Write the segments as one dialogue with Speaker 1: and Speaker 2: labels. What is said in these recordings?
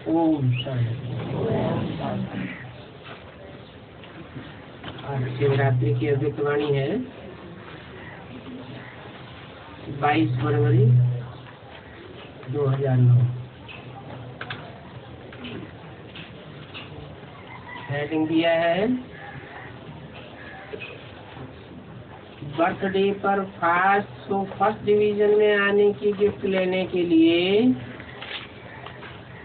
Speaker 1: ओम शांति। आज शिवरात्रि की अभिवाणी है 22 फरवरी 2009। हेडिंग दिया है बर्थडे पर फर्स्ट डिवीजन में आने की गिफ्ट लेने के लिए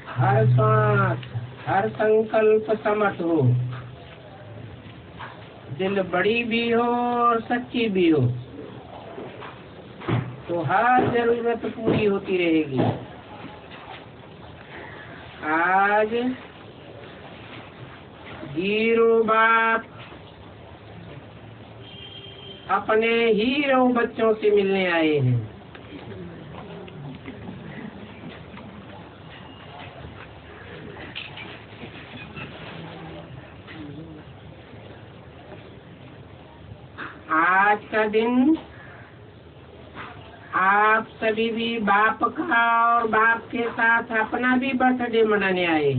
Speaker 1: हर सांस हर संकल्प समर्थ हो, दिल बड़ी भी हो और सच्ची भी हो, तो हर जरूरत पूरी होती रहेगी। आज हीरो बाप अपने हीरो बच्चों से मिलने आए हैं। आज का दिन आप सभी भी बाप का और बाप के साथ अपना भी बर्थडे मनाने आए।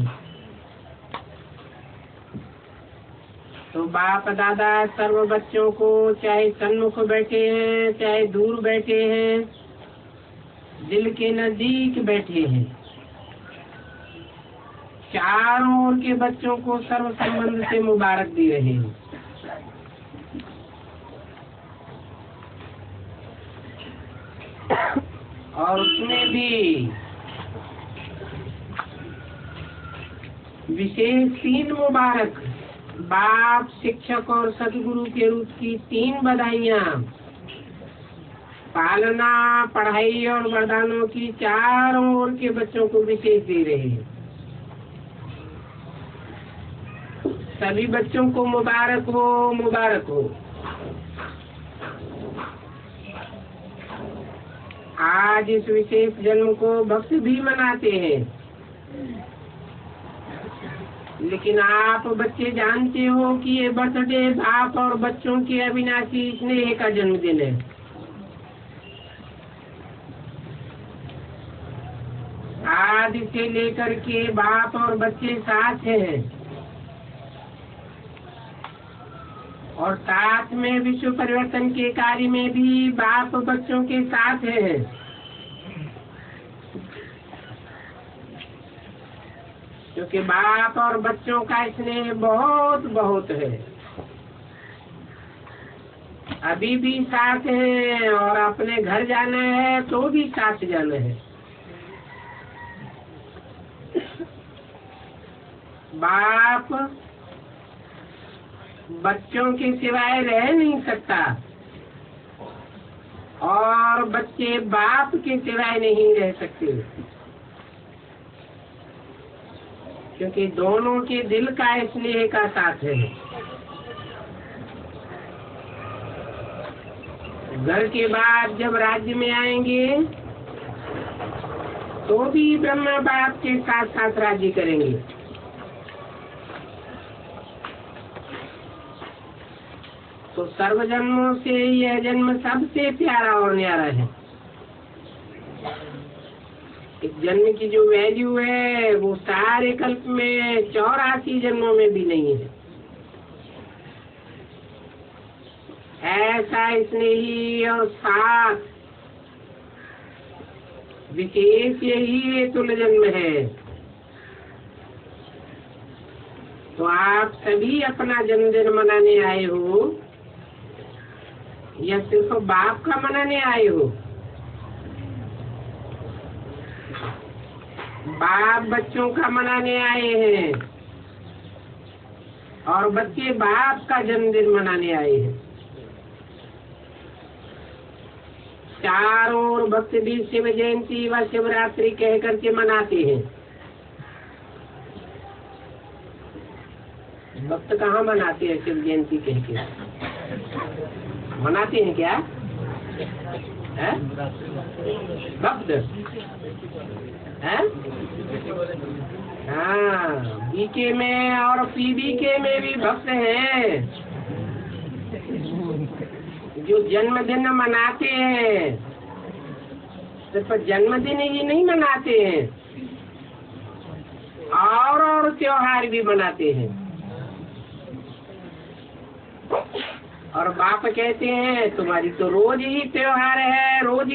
Speaker 1: तो बाप दादा सर्व बच्चों को, चाहे सन्मुख बैठे हैं चाहे दूर बैठे हैं, दिल के नजदीक बैठे हैं, चारों ओर के बच्चों को सर्व संबंध से मुबारक दे रहे हैं। और उसमें भी विशेष 3 मुबारक, बाप, शिक्षक और सदगुरु के रूप की 3 बधाइयाँ, पालना, पढ़ाई और वरदानों की चारों ओर के बच्चों को विशेष दे रहे हैं। सभी बच्चों को मुबारक हो, मुबारक हो। आज इस विशेष जन्म को भक्त भी मनाते हैं, लेकिन आप बच्चे जानते हो कि ये बर्थडे बाप और बच्चों के अविनाशी स्नेह का जन्मदिन है। आज इसे लेकर के बाप और बच्चे साथ हैं और साथ में विश्व परिवर्तन के कार्य में भी बाप बच्चों के साथ हैं। क्योंकि बाप और बच्चों का स्नेह बहुत बहुत है। अभी भी साथ हैं और अपने घर जाना है तो भी साथ जाना है। बाप बच्चों के सिवाय रह नहीं सकता और बच्चे बाप के सिवाय नहीं रह सकते, क्योंकि दोनों के दिल का स्नेह का साथ है। घर के बाद जब राज्य में आएंगे तो भी ब्रह्मा बाप के साथ साथ राज्य करेंगे। तो सर्व जन्मों से यह जन्म सबसे प्यारा और न्यारा है। इस जन्म की जो वैल्यू है वो सारे कल्प में 84 जन्मों में भी नहीं है। ऐसा स्नेही और साथ विशेष यही तुल्य जन्म है। तो आप सभी अपना जन्मदिन मनाने आए हो या सिर्फ बाप का मनाने आए हो? बाप बच्चों का मनाने आए हैं और बच्चे बाप का जन्मदिन मनाने आए हैं। चारों ओर भक्त भी शिव जयंती व शिवरात्रि कह करके मनाते हैं। भक्त कहाँ मनाते हैं शिव जयंती कह के? मनाते हैं क्या है? भक्त है? हाँ, बीके में और पीबीके में भी भक्त हैं जो जन्मदिन मनाते हैं। सिर्फ जन्मदिन ही नहीं मनाते हैं, और त्योहार भी मनाते हैं। और बाप कहते हैं तुम्हारी तो रोज ही त्योहार है, रोज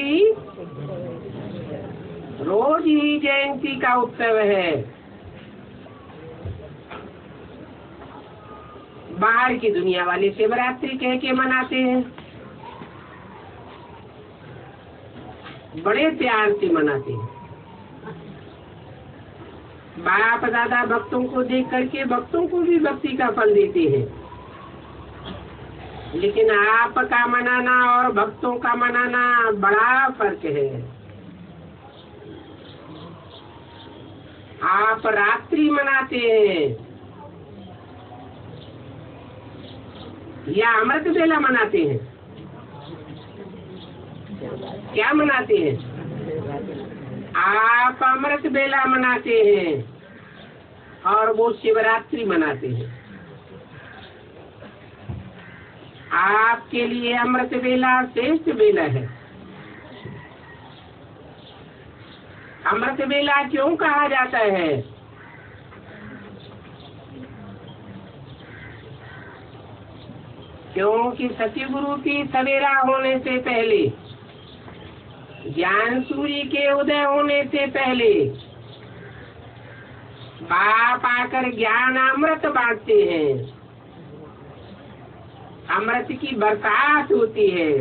Speaker 1: ही जयंती का उत्सव है। बाहर की दुनिया वाले शिवरात्रि कह के मनाते हैं, बड़े प्यार से मनाते हैं। बाप दादा भक्तों को देख करके भक्तों को भी भक्ति का फल देते हैं, लेकिन आपका मनाना और भक्तों का मनाना बड़ा फर्क है। आप रात्रि मनाते हैं या अमृत बेला मनाते हैं? क्या मनाते हैं? आप अमृत बेला मनाते हैं और वो शिवरात्रि मनाते हैं। आपके लिए अमृत बेला श्रेष्ठ बेला है। अमृत बेला क्यों कहा जाता है? क्योंकि सतयुगुरु की सवेरा होने से पहले, ज्ञान सूर्य के उदय होने से पहले बाप आकर ज्ञान अमृत बांटते हैं। अमृत की बरसात होती है,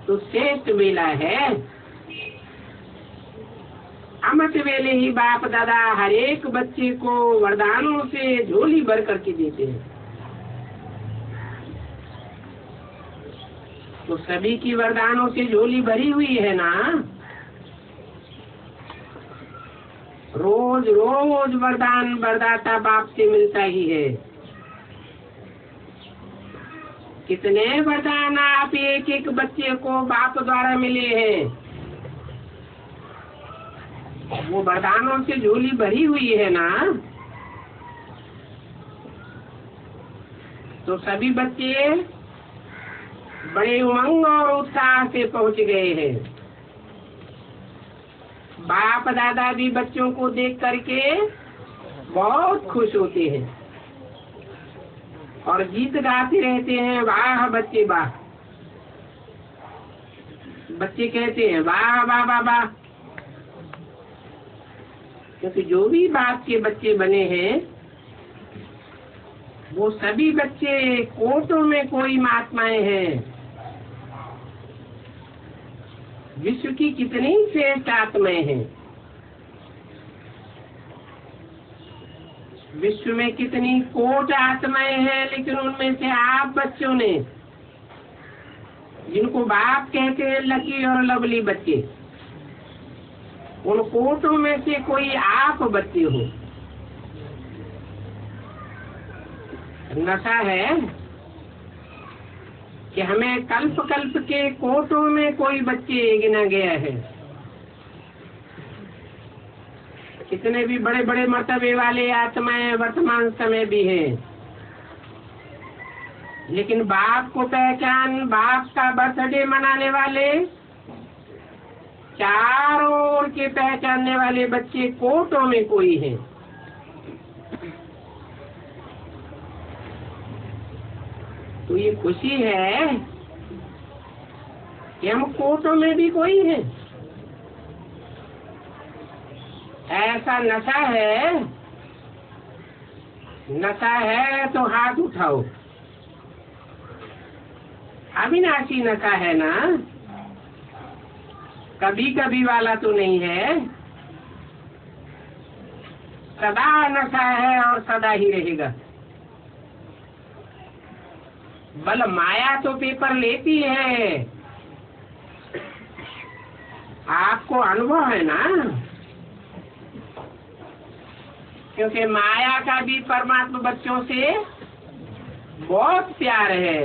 Speaker 1: तो श्रेष्ठ बेला है। अमृत वेले ही बाप दादा हर एक बच्चे को वरदानों से झोली भर करके देते हैं। तो सभी की वरदानों से झोली भरी हुई है ना। रोज रोज वरदान वरदाता बाप से मिलता ही है। कितने वरदान आप एक एक बच्चे को बाप द्वारा मिले हैं। वो वरदानों से झोली भरी हुई है ना। तो सभी बच्चे बड़े उमंग और उत्साह से पहुंच गए हैं। बाप दादा भी बच्चों को देख करके बहुत खुश होते हैं और गीत गाते रहते हैं, वाह बच्चे वाह। बच्चे कहते हैं वाह वाह वाह वाह, क्योंकि जो भी बाप के बच्चे बने हैं वो सभी बच्चे कोटों में कोई महात्माएं हैं। विश्व की कितनी श्रेष्ठ आत्माएं हैं, विश्व में कितनी कोट आत्माएं हैं, लेकिन उनमें से आप बच्चों ने, जिनको बाप कहते हैं लकी और लवली बच्चे, उन कोटों में से कोई आप बच्चे हो। नशा है कि हमें कल्प कल्प के कोटों में कोई बच्चे गिना गया है। कितने भी बड़े बड़े मर्तबे वाले आत्माएं वर्तमान समय भी हैं, लेकिन बाप को पहचान, बाप का बर्थडे मनाने वाले, चारों ओर के पहचानने वाले बच्चे कोटों में कोई हैं। तो ये खुशी है कि हम कोटों में भी कोई है। ऐसा नशा है, नशा है तो हाथ उठाओ। अविनाशी नशा है ना, कभी कभी वाला तो नहीं है, सदा नशा है और सदा ही रहेगा। बल माया तो पेपर लेती है, आपको अनुभव है ना, क्योंकि माया का भी परमात्मा बच्चों से बहुत प्यार है,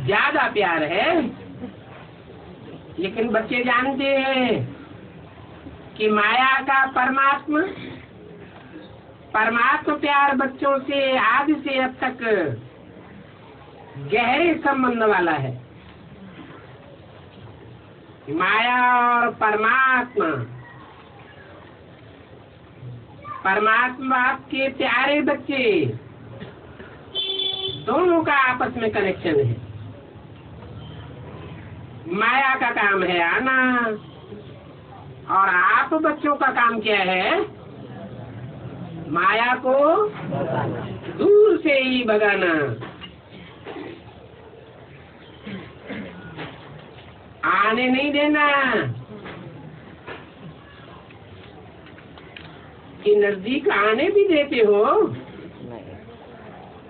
Speaker 1: ज्यादा प्यार है। लेकिन बच्चे जानते हैं कि माया का परमात्मा प्यार बच्चों से आदि से अब तक गहरे संबंध वाला है। माया और परमात्मा, परमात्मा आपके प्यारे बच्चे, दोनों का आपस में कनेक्शन है। माया का काम है आना, और आप बच्चों का काम क्या है? माया को दूर से ही भगाना। आने नहीं देना। कि नजदीक आने भी देते हो?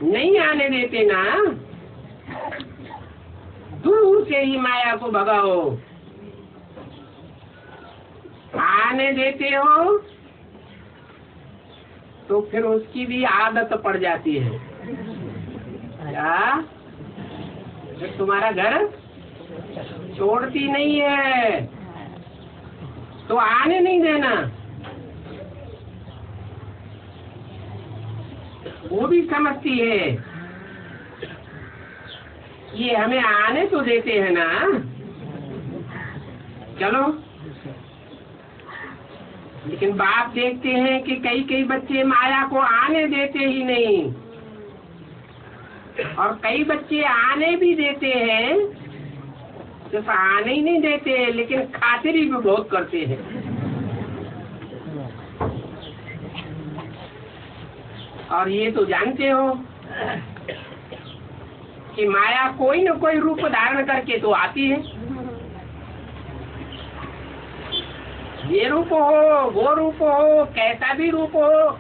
Speaker 1: नहीं आने देते ना। दूर से ही माया को भगाओ। आने देते हो तो फिर उसकी भी आदत पड़ जाती है। क्या? जब तुम्हारा घर छोड़ती नहीं है तो आने नहीं देना। वो भी समझती है, ये हमें आने तो देते हैं ना, चलो। लेकिन बाप देखते हैं कि कई बच्चे माया को आने देते ही नहीं, और कई बच्चे आने भी देते हैं, सिर्फ आने ही नहीं देते लेकिन खातिरी भी बहुत करते हैं। और ये तो जानते हो कि माया कोई न कोई रूप धारण करके तो आती है। ये रूप हो, वो रूप हो, कैसा भी रूप हो,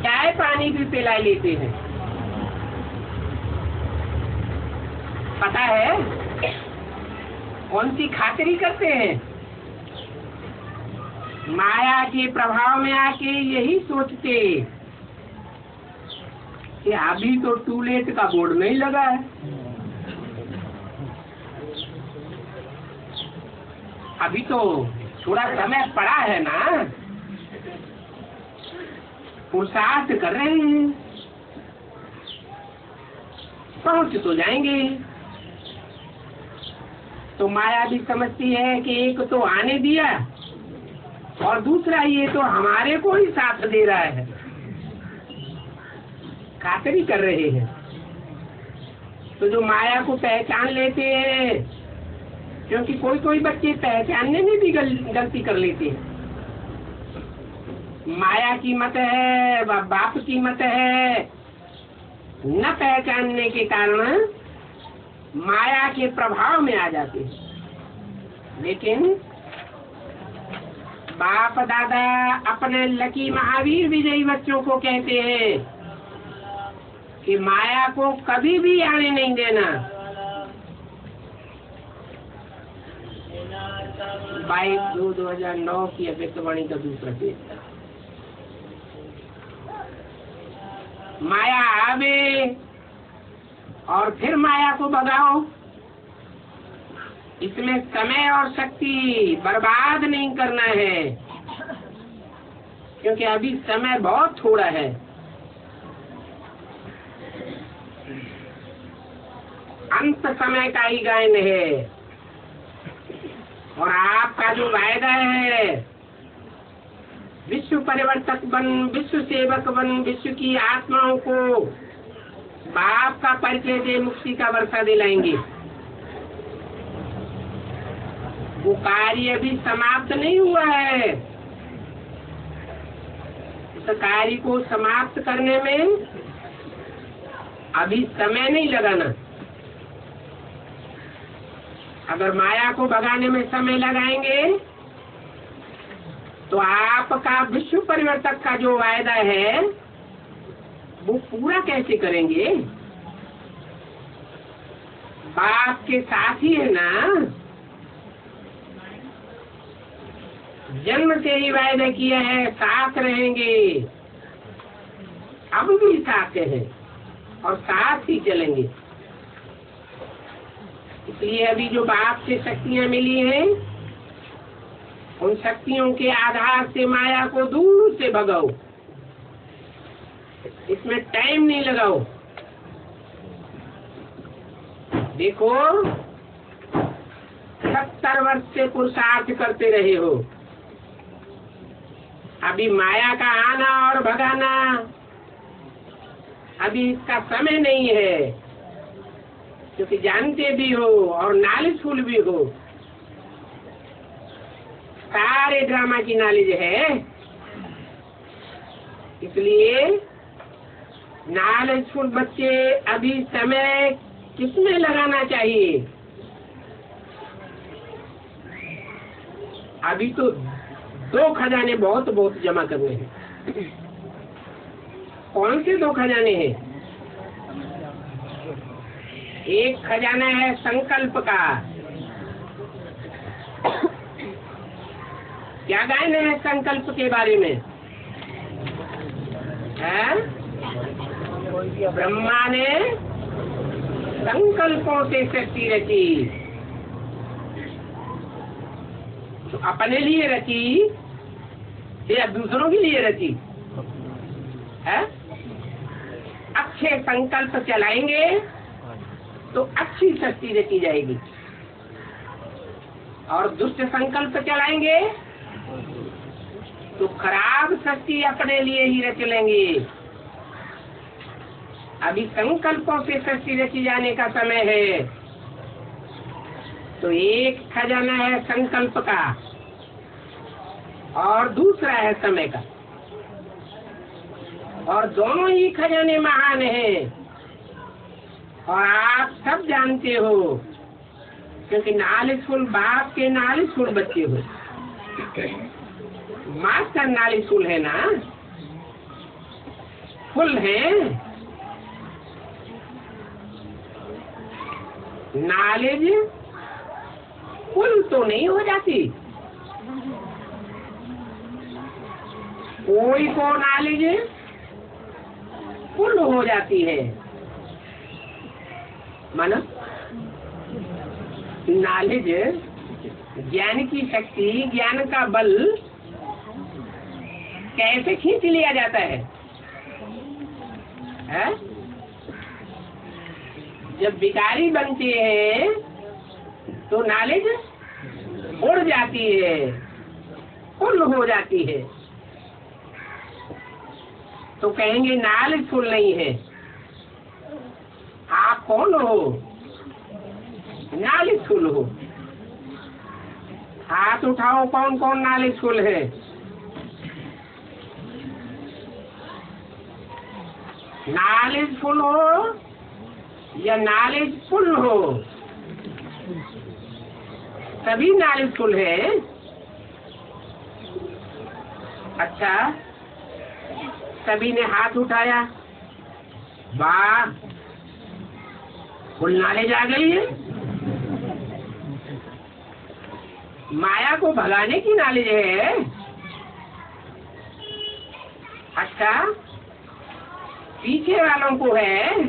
Speaker 1: चाय पानी भी पिला लेते हैं। पता है कौन सी खातिरी करते हैं? माया के प्रभाव में आके यही सोचते कि अभी तो टूलेट का बोर्ड नहीं लगा है, अभी तो थोड़ा समय पड़ा है ना, पुरुषार्थ कर रहे हैं, पहुंच तो जाएंगे। तो माया भी समझती है कि एक तो आने दिया और दूसरा ये तो हमारे को ही साथ दे रहा है, खातिरी कर रहे हैं। तो जो माया को पहचान लेते हैं, क्योंकि कोई बच्चे पहचानने में भी गलती कर लेते हैं। माया की मत है, बाप की मत है, न पहचानने के कारण माया के प्रभाव में आ जाते हैं। लेकिन बाप दादा अपने लकी महावीर विजयी बच्चों को कहते हैं कि माया को कभी भी आने नहीं देना। 22/2/2009 की अव्यक्तवाणी का दूसरा पेज। माया आवे और फिर माया को भगाओ। इसमें समय और शक्ति बर्बाद नहीं करना है, क्योंकि अभी समय बहुत थोड़ा है। अंत समय का ही गायन है, और आपका जो वायदा है, विश्व परिवर्तक बन, विश्व सेवक बन, विश्व की आत्माओं को बाप का परिचय दे, मुक्ति का वर्षा दिलाएंगे। वो कार्य अभी समाप्त नहीं हुआ है। उस कार्य को समाप्त करने में अभी समय नहीं लगाना। अगर माया को भगाने में समय लगाएंगे तो आपका विश्व परिवर्तक का जो वायदा है वो पूरा कैसे करेंगे? बाप के साथ ही है ना, जन्म से ही वायदा किया है, साथ रहेंगे, अब भी साथ हैं और साथ ही चलेंगे। इसलिए अभी जो बाप से शक्तियां मिली हैं, उन शक्तियों के आधार से माया को दूर से भगाओ। इसमें टाइम नहीं लगाओ। देखो 70 वर्ष से पुरुषार्थ करते रहे हो, अभी माया का आना और भगाना अभी इसका समय नहीं है, क्योंकि जानते भी हो और नॉलेजफुल भी हो। सारे ड्रामा की नॉलेज है, इसलिए नॉलेजफुल बच्चे अभी समय किसमें लगाना चाहिए? अभी तो 2 खजाने बहुत बहुत जमा करने हैं। कौन से 2 खजाने हैं? एक खजाना है संकल्प का। क्या गायन है संकल्प के बारे में? है? ब्रह्मा ने संकल्पों से सृष्टि रची, तो अपने लिए रची या दूसरों के लिए रची है? अच्छे संकल्प चलाएंगे तो अच्छी सृष्टि रची जाएगी, और दुष्ट संकल्प चलाएंगे तो खराब सृष्टि अपने लिए ही रच लेंगे। अभी संकल्पों से सृष्टि रची जाने का समय है। तो एक खजाना है संकल्प का और दूसरा है समय का, और दोनों ही खजाने महान हैं, और आप सब जानते हो, क्योंकि नॉलेजफुल बाप के नॉलेजफुल बच्चे हो। मास्टर नॉलेजफुल है ना, फुल है। नॉलेज फुल तो नहीं हो जाती, कोई को नॉलेज फुल हो जाती है। मानो नॉलेज, ज्ञान की शक्ति, ज्ञान का बल कैसे खींच लिया जाता है? जब भिखारी बनते हैं तो नॉलेज उड़ जाती है, फुल हो जाती है। तो कहेंगे नॉलेज फुल नहीं है। आप कौन हो? नॉलेजफुल हो। हाथ उठाओ, कौन कौन नॉलेजफुल है? नॉलेजफुल हो या नॉलेजफुल हो? सभी नॉलेजफुल है। अच्छा, सभी ने हाथ उठाया, वाह, फुल नॉलेज आ गई है। माया को भगाने की नॉलेज है। अच्छा, पीछे वालों को है,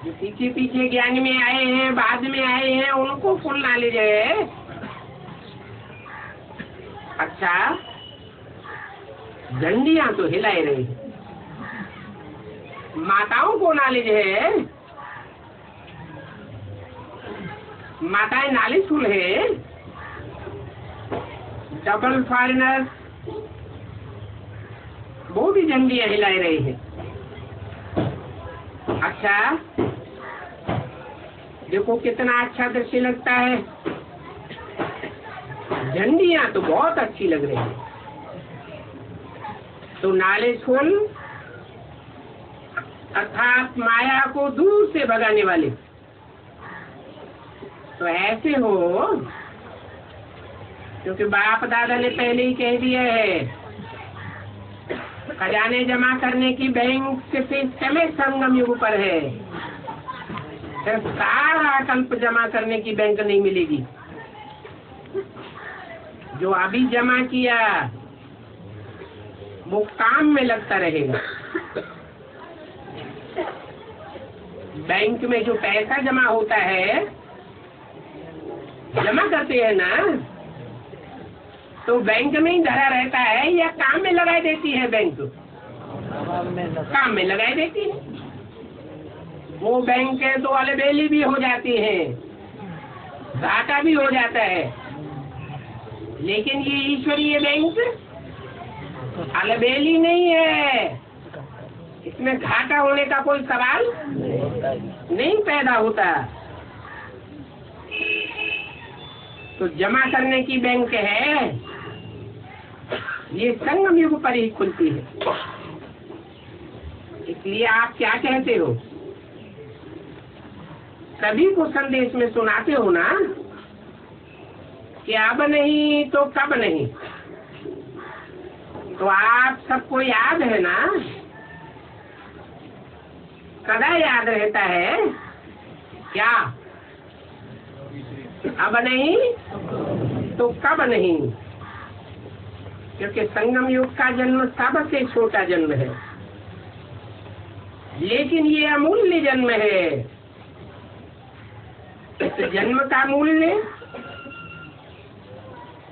Speaker 1: जो पीछे पीछे ज्ञान में आए हैं, बाद में आए हैं, उनको फुल नॉलेज है। अच्छा, डंडियां तो हिलाए रही है। माताओं को नॉलेज है, माताएं नॉलेजफुल है। डबल फॉरेनर वो भी झंडियां हिलाए रहे हैं। अच्छा, देखो कितना अच्छा दृश्य लगता है। झंडियां तो बहुत अच्छी लग रही है। तो नॉलेजफुल अर्थात माया को दूर से भगाने वाले, तो ऐसे हो, क्योंकि बाप दादा ने पहले ही कह दिया है, खजाने जमा करने की बैंक सिर्फ इस समय संगम युग पर है, फिर सारा कल्प जमा करने की बैंक नहीं मिलेगी। जो अभी जमा किया वो काम में लगता रहेगा। बैंक में जो पैसा जमा होता है, जमा करते हैं ना, तो बैंक में ही धरा रहता है या काम में लगाई देती है बैंक? काम में लगाई देती है। वो बैंक है तो अलबेली भी हो जाती है, घाटा भी हो जाता है। लेकिन ये ईश्वरीय बैंक अलबेली नहीं है, इसमें घाटा होने का कोई सवाल नहीं पैदा होता। तो जमा करने की बैंक है, ये संगम युग पर ही खुलती है। इसलिए आप क्या कहते हो, सभी को संदेश में सुनाते हो ना कि अब नहीं तो कब नहीं। तो आप सबको याद है ना, सदा याद रहता है क्या, अब नहीं तो कब नहीं। क्योंकि संगम युग का जन्म सबसे छोटा जन्म है, लेकिन ये अमूल्य जन्म है। इस जन्म का मूल्य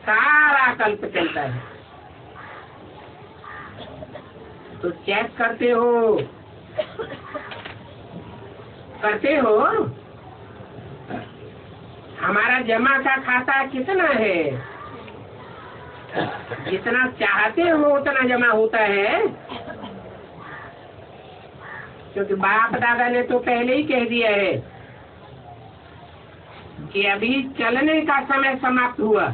Speaker 1: सारा कल्प चलता है। तो चेक करते हो हमारा जमा का खाता कितना है, जितना चाहते हो उतना जमा होता है। क्योंकि बाप दादा ने तो पहले ही कह दिया है कि अभी चलने का समय समाप्त हुआ,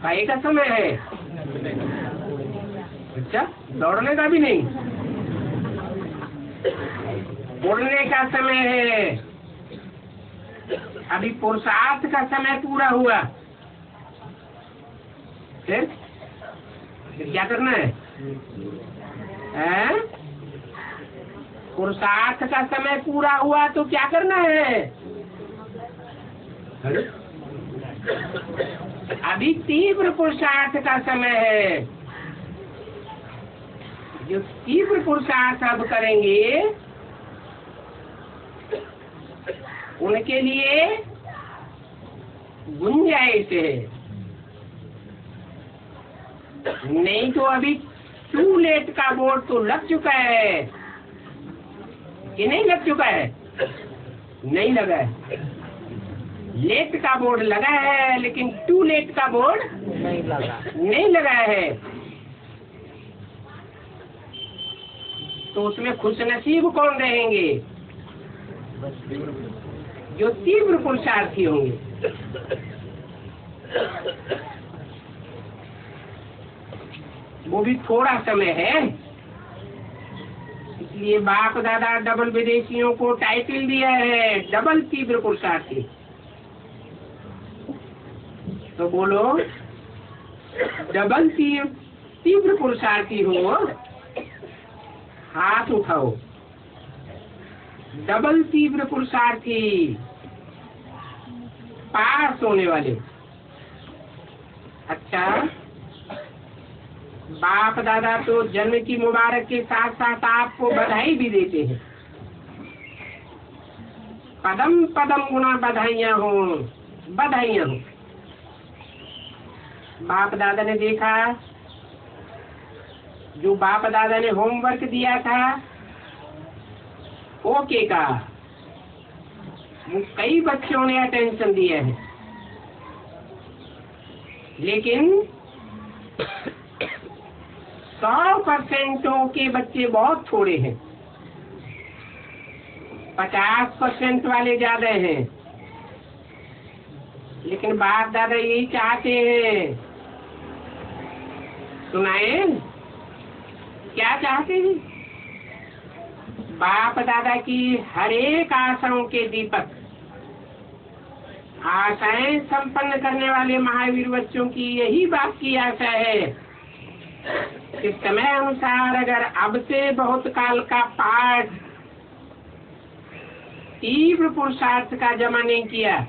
Speaker 1: खाए का समय है। अच्छा, दौड़ने का भी नहीं, उड़ने का समय है। अभी पुरुषार्थ का समय पूरा हुआ, फिर क्या करना है? पुरुषार्थ का समय पूरा हुआ तो क्या करना है? अभी तीव्र पुरुषार्थ का समय है। जो तीव्र पुरुषार्थ अब करेंगे उनके लिए गुंजाइश है। नहीं तो अभी टू लेट का बोर्ड तो लग चुका है कि नहीं लग चुका है? नहीं लगा है। लेट का बोर्ड लगा है, लेकिन टू लेट का बोर्ड नहीं लगा है। तो उसमें खुशनसीब कौन रहेंगे? जो तीव्र पुरुषार्थी होंगे। वो भी थोड़ा समय है, इसलिए बाप दादा डबल विदेशियों को टाइटल दिया है, डबल तीव्र पुरुषार्थी। तो बोलो, डबल तीव्र पुरुषार्थी हो, हाथ उठाओ। डबल तीव्र पुरुषार्थी, पास होने वाले। अच्छा, बाप दादा तो जन्म की मुबारक के साथ साथ आपको बधाई भी देते हैं। पदम पदम गुना बधाइयाँ हो, बधाइयाँ हो। बाप दादा ने देखा, जो बाप दादा ने होमवर्क दिया था ओके का, वो कई बच्चों ने अटेंशन दिया है, लेकिन 100% के बच्चे बहुत थोड़े हैं, 50% वाले ज्यादा हैं। लेकिन बाप दादा यही चाहते हैं, सुनाए क्या चाहते हैं? बाप दादा की हर एक आशाओं के दीपक, आशाएं संपन्न करने वाले महावीर बच्चों की यही बात की आशा है कि समय अनुसार अगर अब से बहुत काल का पाठ तीव्र पुरुषार्थ का जमा नहीं किया,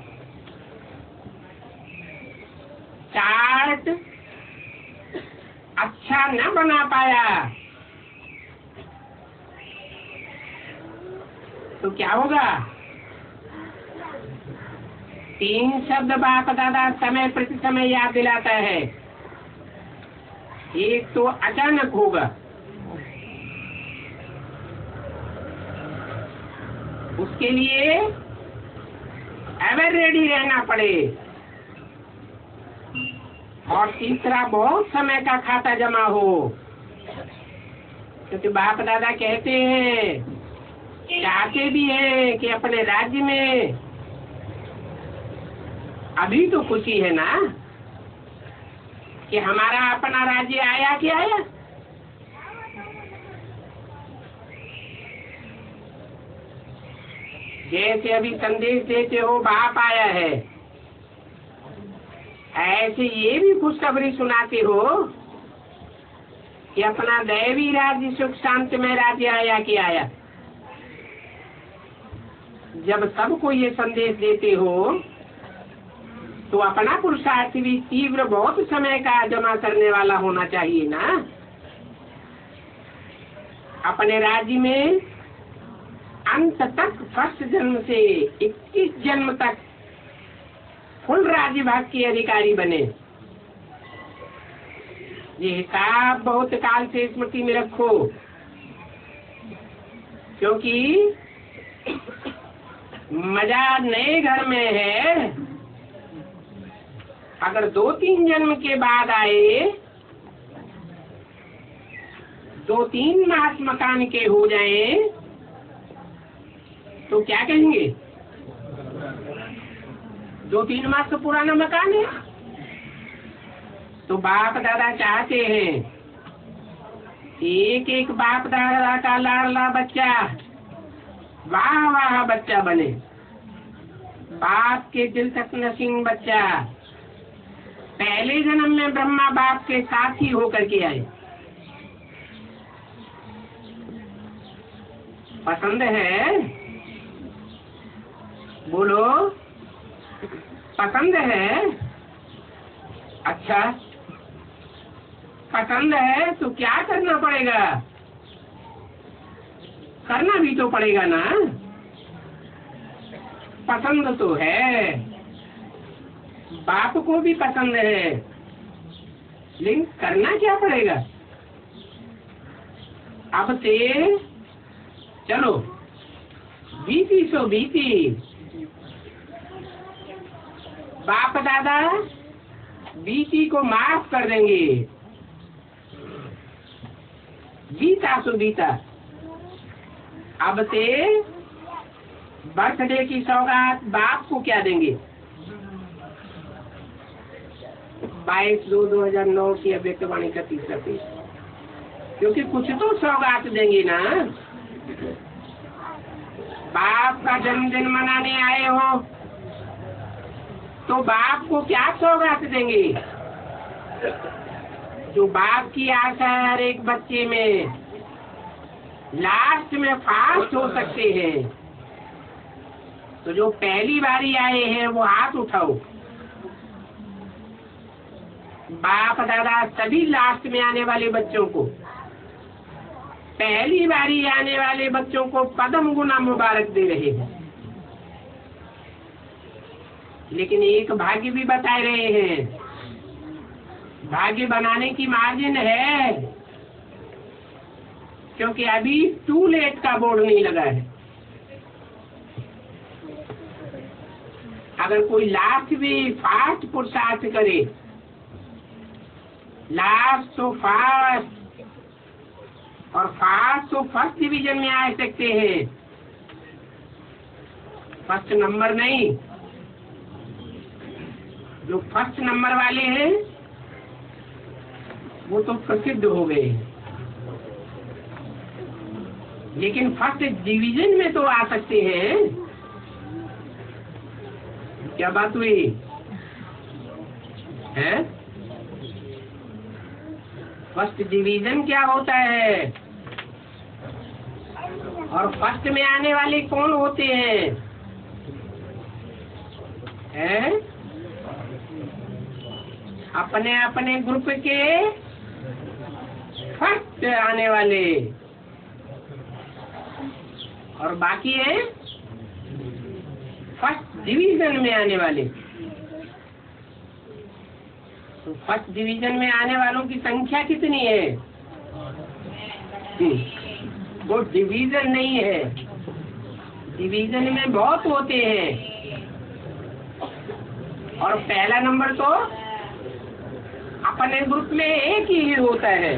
Speaker 1: चार्ट अच्छा न बना पाया, तो क्या होगा? 3 शब्द बाप दादा समय प्रति समय याद दिलाता है। एक तो अचानक होगा, उसके लिए एवर रेडी रहना पड़े। और तीसरा, बहुत समय का खाता जमा हो, क्योंकि बाप दादा कहते हैं, चाहते भी हैं कि अपने राज्य में अभी तो खुशी है ना कि हमारा अपना राज्य आया कि आया। जैसे अभी संदेश देते हो बाप आया है, ऐसे ये भी खुशखबरी सुनाते हो कि अपना दैवी राज्य सुख शांतिमय राज्य आया कि आया। जब सबको ये संदेश देते हो तो अपना पुरुषार्थ भी तीव्र, बहुत समय का जमा करने वाला होना चाहिए ना। अपने राज्य में अंत तक, फर्स्ट जन्म से 21 जन्म तक फुल राज्य भाग के अधिकारी बने। ये हिसाब बहुत काल से स्मृति में रखो, क्योंकि मजा नए घर में है। अगर 2-3 जन्म के बाद आए, 2-3 मास मकान के हो जाए तो क्या कहेंगे? 2-3 मास तो पुराना मकान है। तो बाप दादा चाहते हैं एक एक बाप दादा का लाडला बच्चा वाह वाह बच्चा बने, बाप के दिल तक नसीम बच्चा पहले जन्म में ब्रह्मा बाप के साथ ही होकर के आए। पसंद है? बोलो, पसंद है? अच्छा, पसंद है तो क्या करना पड़ेगा? करना भी तो पड़ेगा ना। पसंद तो है, बाप को भी पसंद है, लेकिन करना क्या पड़ेगा? अब से चलो बीती सो बीती, बाप दादा बीती को माफ कर देंगे। बीता सो बीता, अब से बर्थडे की सौगात बाप को क्या देंगे? 22/2/2009 की अव्यक्तवाणी का तीसरा पेज, क्योंकि कुछ तो सौगात देंगे ना। बाप का जन्मदिन मनाने आए हो तो बाप को क्या सौगात देंगे? जो बाप की आशा है हर एक बच्चे में, लास्ट में फास्ट हो सकते हैं। तो जो पहली बारी आए हैं वो हाथ उठाओ। बाप दादा सभी लास्ट में आने वाले बच्चों को, पहली बारी आने वाले बच्चों को पदम गुना मुबारक दे रहे हैं। लेकिन एक भाग्य भी बता रहे हैं, भाग्य बनाने की मार्जिन है, क्योंकि अभी टू लेट का बोर्ड नहीं लगा है। अगर कोई लास्ट भी फास्ट पुरुषार्थ करे, लास्ट तो फास्ट, और फास्ट तो फर्स्ट डिवीजन में आ सकते हैं, फर्स्ट नंबर नहीं। जो फर्स्ट नंबर वाले हैं वो तो प्रसिद्ध हो गए, लेकिन फर्स्ट डिवीजन में तो आ सकते हैं। क्या बात हुई है? फर्स्ट डिवीजन क्या होता है और फर्स्ट में आने वाले कौन होते हैं? अपने अपने ग्रुप के फर्स्ट आने वाले, और बाकी है फर्स्ट डिवीजन में आने वाले। तो फर्स्ट डिवीजन में आने वालों की संख्या कितनी है? वो डिवीजन नहीं है, डिवीजन में बहुत होते हैं, और पहला नंबर तो अपने ग्रुप में एक ही होता है।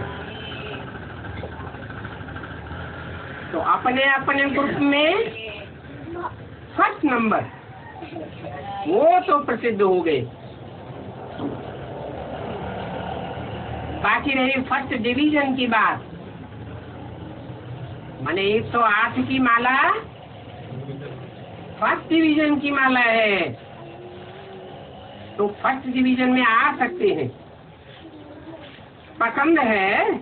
Speaker 1: तो अपने अपने ग्रुप में फर्स्ट नंबर वो तो प्रसिद्ध हो गए। बाकी रही फर्स्ट डिवीजन की बात, माने 108 की माला फर्स्ट डिवीजन की माला है, तो फर्स्ट डिवीजन में आ सकते हैं। पसंद है,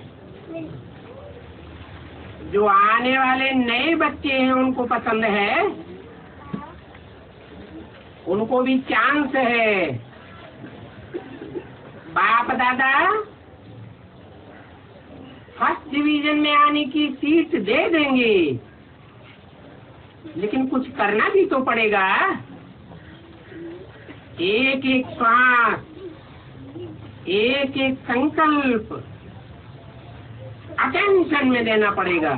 Speaker 1: जो आने वाले नए बच्चे हैं उनको पसंद है, उनको भी चांस है। बाप दादा फर्स्ट डिवीजन में आने की सीट दे देंगे, लेकिन कुछ करना भी तो पड़ेगा। एक एक श्वास, एक एक संकल्प अटेंशन में देना पड़ेगा।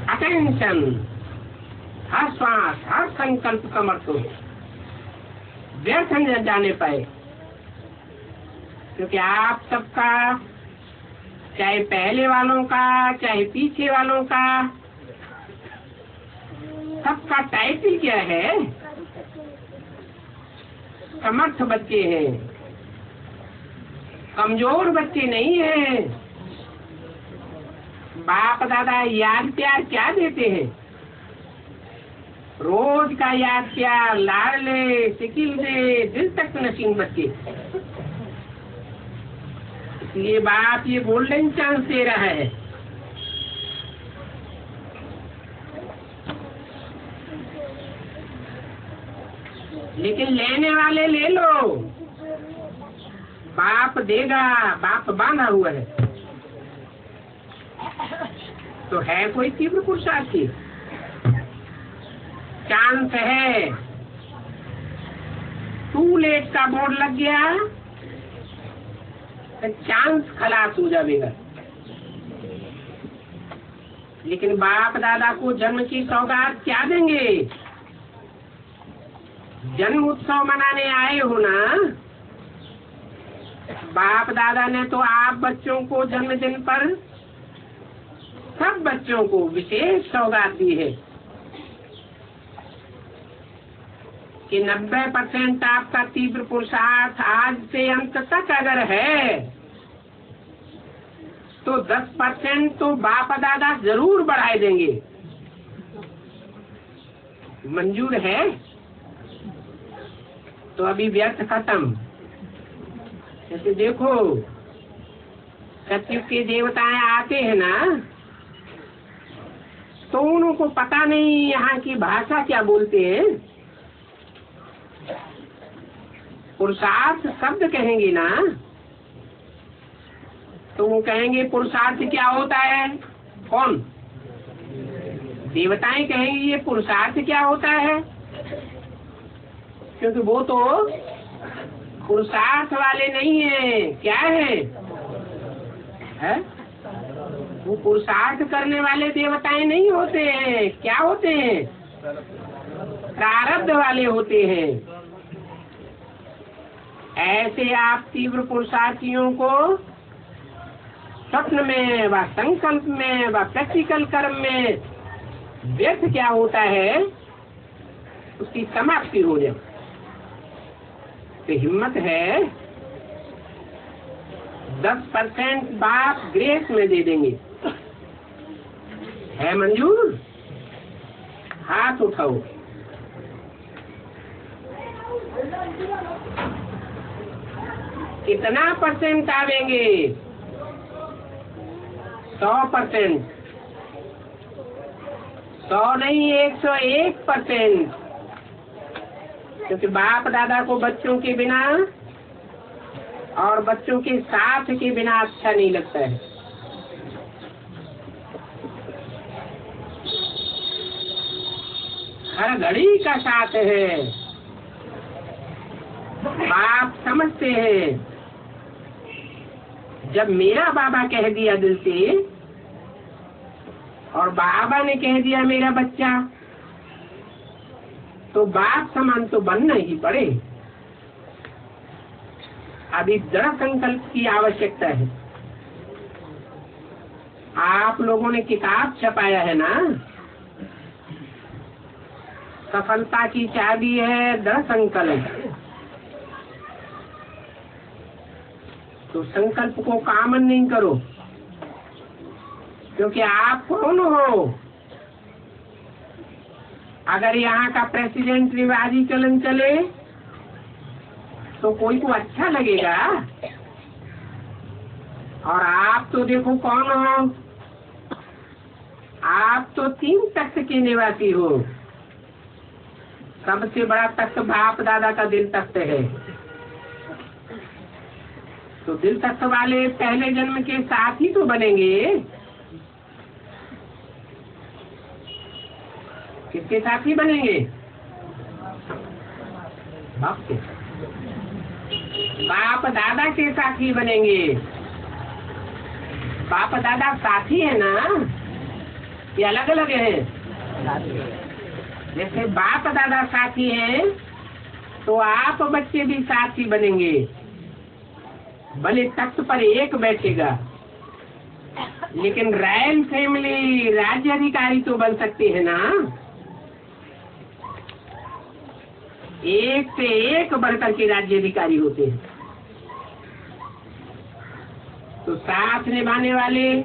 Speaker 1: अटेंशन, हर श्वास हर संकल्प समर्थ हो, व्यर्थ न जाने पाए। क्योंकि आप सबका, चाहे पहले वालों का चाहे पीछे वालों का, सबका टाइटल क्या है? समर्थ बच्चे हैं, कमजोर बच्चे नहीं हैं। बाप दादा याद प्यार क्या देते हैं? रोज का याद प्यार, लाडले सिकिल दे, दिल तक नशीन बच्चे। इसलिए बाप ये गोल्डन चांस दे रहा है। लेकिन लेने वाले ले लो, बाप देगा, बाप बांधा हुआ है। तो है कोई तीव्र पुरुषार्थी, चांस है। टू लेट का बोर्ड लग गया तो चांस खलास हो जाएगा। लेकिन बाप दादा को जन्म की सौगात क्या देंगे? जन्म उत्सव मनाने आए हो ना, बाप दादा ने तो आप बच्चों को जन्मदिन पर सब बच्चों को विशेष सौगात दी है कि 90% आपका तीव्र पुरुषार्थ आज से अंत तक अगर है, तो 10% तो बाप दादा जरूर बढ़ाए देंगे। मंजूर है? तो अभी व्यर्थ खत्म। जैसे देखो, सतयुग के देवताएं आते हैं ना, तो उनको पता नहीं यहाँ की भाषा क्या बोलते हैं। पुरुषार्थ शब्द कहेंगे ना, तो वो कहेंगे पुरुषार्थ क्या होता है? कौन? देवताएं कहेंगे ये पुरुषार्थ क्या होता है, क्योंकि वो तो पुरुषार्थ वाले नहीं है। क्या है? वो पुरुषार्थ करने वाले देवताएं नहीं होते हैं। क्या होते हैं? प्रारब्ध वाले होते हैं। ऐसे आप तीव्र पुरुषार्थियों को स्वप्न में व संकल्प में व प्रैक्टिकल कर्म में व्यर्थ क्या होता है, उसकी समाप्ति हो जाए। तो हिम्मत है, 10% बाप ग्रेस में दे देंगे। है मंजूर? हाथ उठाओ। कितना परसेंट आवेंगे? 100%। 100 नहीं, 101%। क्योंकि बाप दादा को बच्चों के बिना और बच्चों के साथ के बिना अच्छा नहीं लगता है। हर घड़ी का साथ है। बाप समझते हैं, जब मेरा बाबा कह दिया दिल से, और बाबा ने कह दिया मेरा बच्चा, तो बाप समान तो बनना ही पड़े। अभी दृढ़ संकल्प की आवश्यकता है। आप लोगों ने किताब छपाया है ना, सफलता की चाबी है दृढ़ संकल्प। तो संकल्प को कामन नहीं करो, क्योंकि आप कौन हो? अगर यहाँ का प्रेसिडेंट रिवाजी चलन चले तो कोई को अच्छा लगेगा। और आप तो देखो कौन हो, आप तो 3 तख्त के निवासी हो। सबसे बड़ा तख्त बाप दादा का दिल तख्त है। तो दिल तख्त वाले पहले जन्म के साथ ही तो बनेंगे। किसके साथ ही बनेंगे? बाप के, बाप दादा के साथ ही बनेंगे। बाप दादा साथी है ना, ये अलग अलग है। जैसे बाप दादा साथी हैं, तो आप बच्चे भी साथी बनेंगे। भले तख्त पर एक बैठेगा, लेकिन रॉयल फैमिली राज्य अधिकारी तो बन सकते हैं ना। एक से एक बढ़कर के राज्य अधिकारी होते हैं। तो साथ निभाने वाले,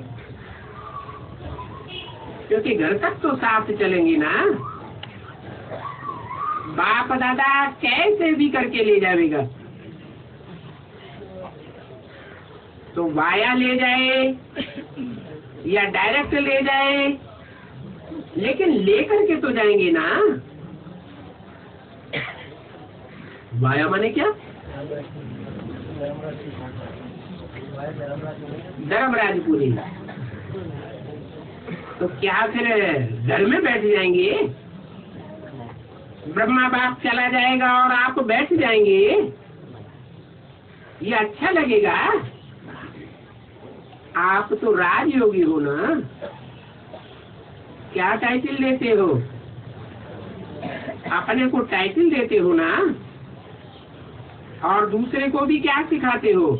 Speaker 1: क्योंकि घर तक तो साथ चलेंगे ना। बाप दादा कैसे भी करके ले जाएगा, तो वाया ले जाए या डायरेक्ट ले जाए, लेकिन लेकर के तो जाएंगे ना। वाया माने क्या? धर्मराजपुरी। तो क्या फिर घर में बैठ जाएंगे? ब्रह्मा बाप चला जाएगा और आप बैठ जाएंगे, ये अच्छा लगेगा? आप तो राजयोगी हो ना। क्या टाइटल देते हो? अपने को टाइटल देते हो ना, और दूसरे को भी क्या सिखाते हो?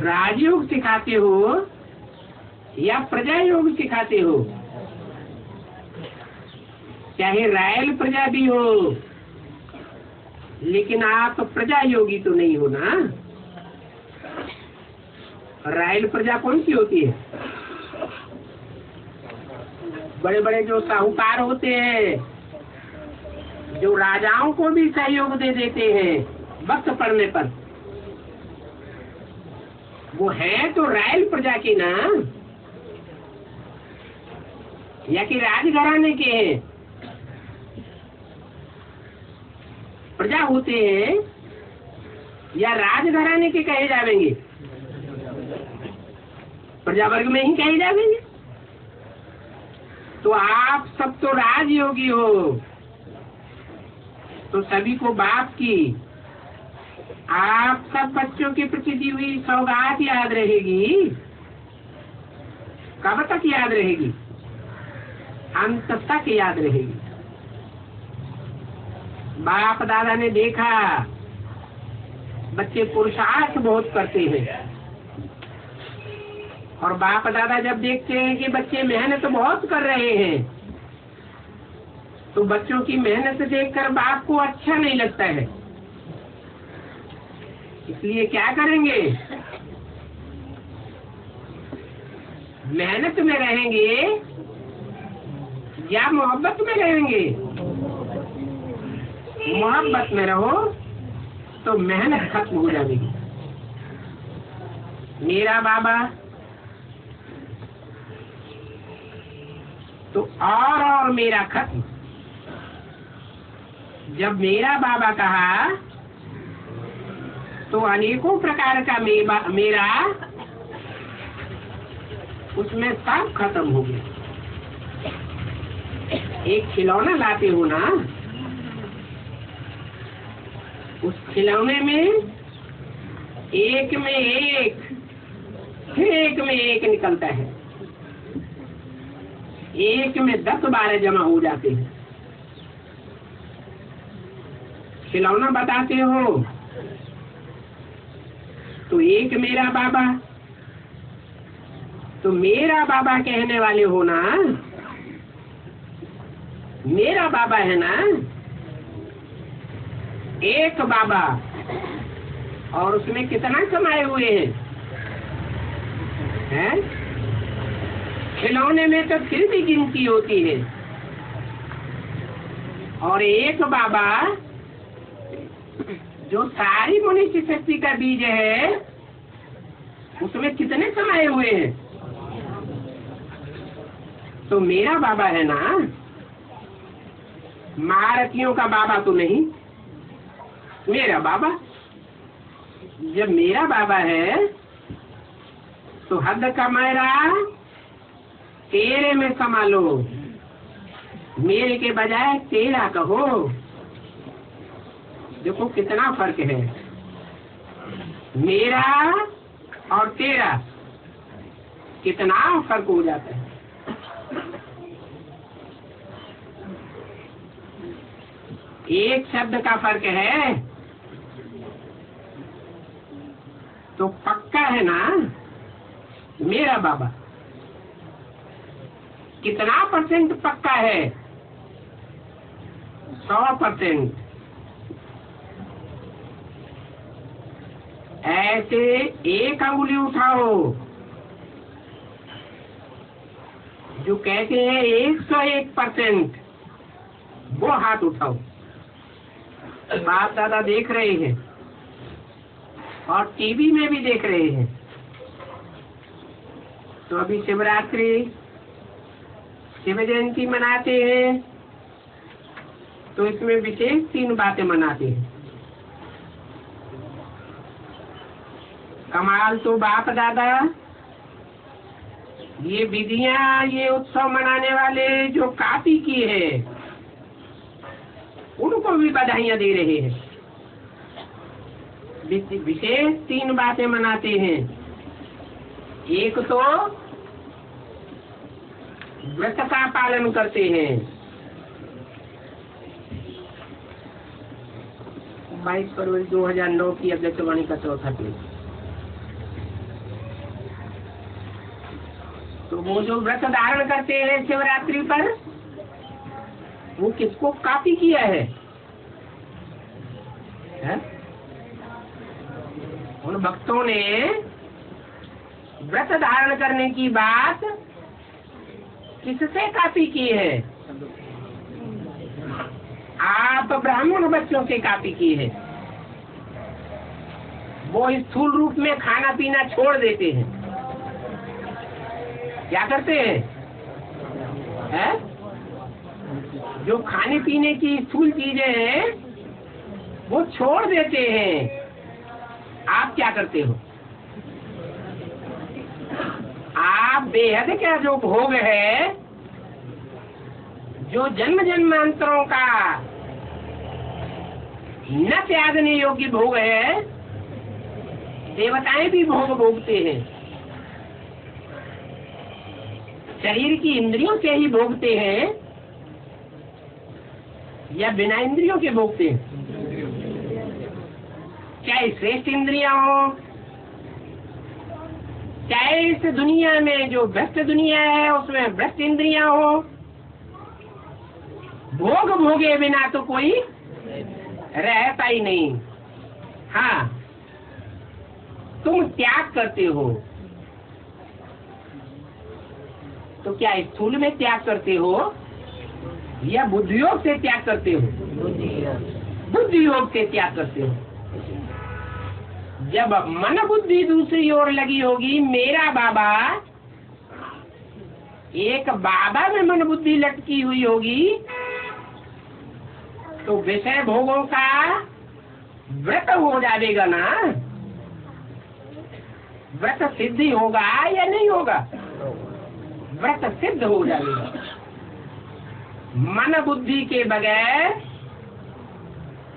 Speaker 1: राजयोग सिखाते हो या प्रजा योग सिखाते हो? चाहे रॉयल प्रजा भी हो, लेकिन आप प्रजा योगी तो नहीं हो ना। रॉयल प्रजा कौन सी होती है? बड़े बड़े जो साहूकार होते हैं, जो राजाओं को भी सहयोग दे देते हैं वक्त पड़ने पर, वो है तो रॉयल प्रजा की ना, या कि राजघराने के हैं? प्रजा होते हैं या राजघराने के कहे जाएंगे? प्रजा वर्ग में ही कहे जाएंगे। तो आप सब तो राजयोगी हो, तो सभी को बाप की, आप सब बच्चों के प्रति दी हुई सौगात याद रहेगी। कब तक याद रहेगी? अंत तक याद रहेगी। बाप दादा ने देखा बच्चे पुरुषार्थ बहुत करते हैं, और बाप दादा जब देखते हैं कि बच्चे मेहनत बहुत कर रहे हैं, तो बच्चों की मेहनत देखकर बाप को अच्छा नहीं लगता है। इसलिए क्या करेंगे? मेहनत में रहेंगे या मोहब्बत में रहेंगे? मोहब्बत में रहो तो मेहनत खत्म हो जाएगी। मेरा बाबा तो और मेरा खत्म। जब मेरा बाबा कहा तो अनेकों प्रकार का मेरा उसमें सब खत्म हो गया। एक खिलौना लाते हो ना, उस खिलौने में एक में एक, फिर एक में एक निकलता है। एक में 10-12 जमा हो जाते हैं। खिलौना बताते हो तो एक मेरा बाबा, तो मेरा बाबा कहने वाले हो ना, मेरा बाबा है ना, एक बाबा, और उसमें कितना समाये हुए हैं? खिलौने में तो फिर भी गिनती होती है, और एक बाबा जो सारी मनुष्य शक्ति का बीज है, उसमें कितने समाये हुए हैं? तो मेरा बाबा है ना, महारथियों का बाबा तो नहीं, मेरा बाबा। जब मेरा बाबा है तो हद का मेरा तेरे में समा लो, मेरे के बजाय तेरा कहो। देखो कितना फर्क है, मेरा और तेरा कितना फर्क हो जाता है। एक शब्द का फर्क है तो पक्का है ना मेरा बाबा। कितना % पक्का है? 100%। ऐसे एक अंगुली उठाओ जो कहते हैं 101%, वो हाथ उठाओ। बाप दादा देख रहे हैं और टीवी में भी देख रहे हैं। तो अभी शिवरात्रि, शिव जयंती मनाते हैं, तो इसमें विशेष 3 बातें मनाते हैं। कमाल तो बाप दादा, ये विधियां, ये उत्सव मनाने वाले जो काफी की है, उनको भी बधाइयां दे रहे हैं। विशेष 3 बातें मनाते हैं। एक तो व्रत का पालन करते हैं। 22 फरवरी 2009 की अध्यक्षवाणी का 4था पेज। तो वो जो व्रत धारण करते हैं शिवरात्रि पर, वो किसको कॉपी किया है? उन भक्तों ने व्रत धारण करने की बात किससे कॉपी की है? आप ब्राह्मण बच्चों से कॉपी की है। वो स्थूल रूप में खाना पीना छोड़ देते हैं। क्या करते हैं? जो खाने पीने की स्थूल चीजें हैं वो छोड़ देते हैं। आप क्या करते हो? आप बेहद क्या जो भोग है, जो जन्म जन्मांतरों का न त्यागने योग्य भोग है, देवताएं भी भोग भोगते हैं। शरीर की इंद्रियों से ही भोगते हैं या बिना इंद्रियों के भोगते हैं? चाहे श्रेष्ठ इंद्रियां हो, चाहे इस दुनिया में जो भ्रष्ट दुनिया है उसमें भ्रष्ट इंद्रियां हो, भोग भोगे बिना तो कोई रहता ही नहीं। हाँ, तुम त्याग करते हो तो क्या स्थूल में त्याग करते हो या बुद्धि योग से त्याग करते हो? बुद्धि योग से त्याग करते हो। जब मन बुद्धि दूसरी ओर लगी होगी, मेरा बाबा, एक बाबा में मन बुद्धि लटकी हुई होगी, तो विषय भोगों का व्रत हो जाएगा ना? व्रत सिद्धि होगा या नहीं होगा? व्रत सिद्ध हो जाएगा। मन बुद्धि के बगैर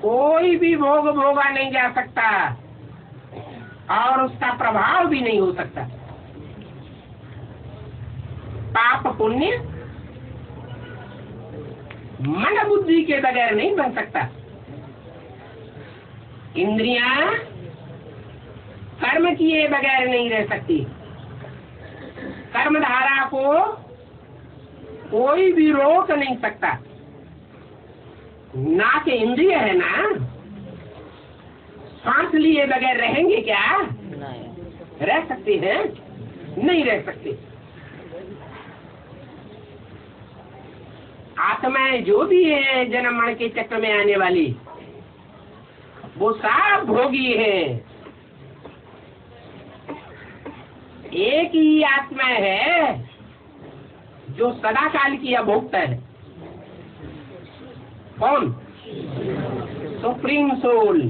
Speaker 1: कोई भी भोग भोगा नहीं जा सकता और उसका प्रभाव भी नहीं हो सकता। पाप पुण्य मन बुद्धि के बगैर नहीं बन सकता। इंद्रियां कर्म किए बगैर नहीं रह सकती। कर्मधारा को कोई भी रोक नहीं सकता। नाक इंद्रिय है ना, सांस लिए बगैर रहेंगे क्या? नहीं। रह सकते हैं? नहीं रह सकते। आत्माएं जो भी है जन्म मरण के चक्र में आने वाली, वो सब भोगी है। एक ही आत्मा है जो सदा काल की अभोक्ता है। कौन? Supreme soul.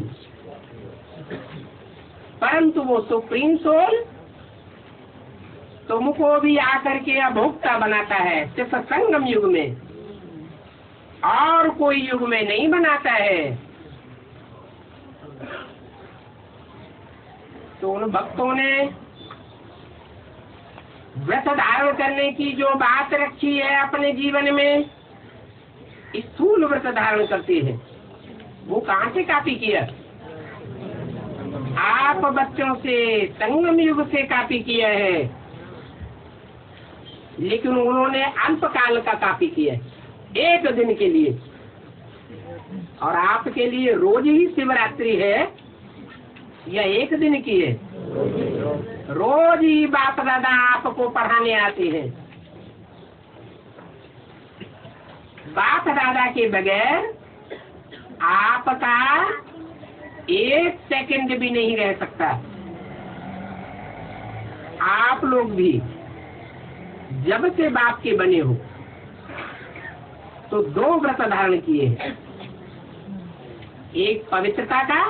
Speaker 1: परंतु वो सुप्रीम सोल तुमको भी आकर के अभोक्ता बनाता है, सिर्फ संगम युग में, और कोई युग में नहीं बनाता है। तो उन भक्तों ने व्रत धारण करने की जो बात रखी है अपने जीवन में, स्थूल व्रत धारण करते हैं, वो कहाँ से कॉपी किया? आप बच्चों से संगम युग से कॉपी किया है, लेकिन उन्होंने अल्पकाल का कॉपी किया है, एक दिन के लिए। और आपके लिए रोज ही शिवरात्रि है या एक दिन की है? रोज ही बाप दादा आपको पढ़ाने आते हैं। बाप दादा के बगैर आपका एक सेकंड भी नहीं रह सकता। आप लोग भी जब से बाप के बने हो तो दो व्रत धारण किए हैं। एक पवित्रता का,